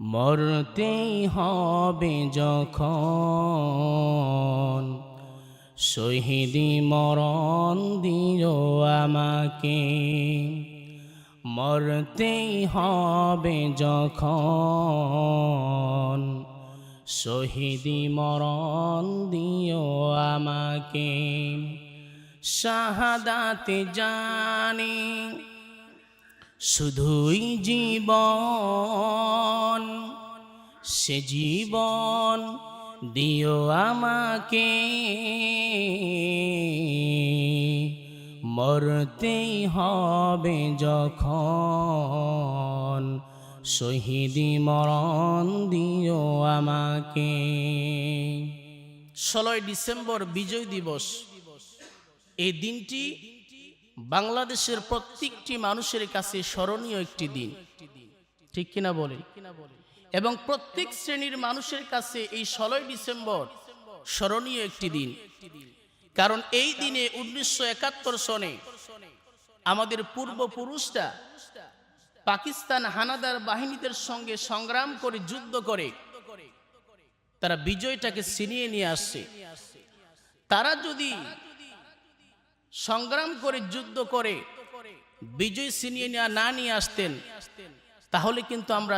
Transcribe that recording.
মরতেই হবে যখন, শহীদি মরণ দিও আমাকে। মরতেই হবে যখন, শহীদি মরণ দিও আমাকে। শাহাদাতে জানি শুধুই জীবন, সে জীবন দিও আমাকে। মরতেই হবে যখন, শহীদি মরণ দিও আমাকে। 16 ডিসেম্বর বিজয় দিবস। এই দিনটি বাংলাদেশের প্রত্যেকটি মানুষের কাছে স্মরণীয় একটি দিন, ঠিক কিনা বলেন? এবং প্রত্যেক শ্রেণীর মানুষের কাছে এই 16 ডিসেম্বর স্মরণীয় একটি দিন। কারণ এই দিনে 1971 সনে আমাদের পূর্বপুরুষরা পাকিস্তান হানাদার বাহিনীদের সঙ্গে সংগ্রাম করে, যুদ্ধ করে তারা বিজয়টাকে ছিনিয়ে নিয়ে আসছে। তারা যদি সংগ্রাম করে, যুদ্ধ করে বিজয় ছিনিয়ে না নিয়ে আসতেন, তাহলে কিন্তু আমরা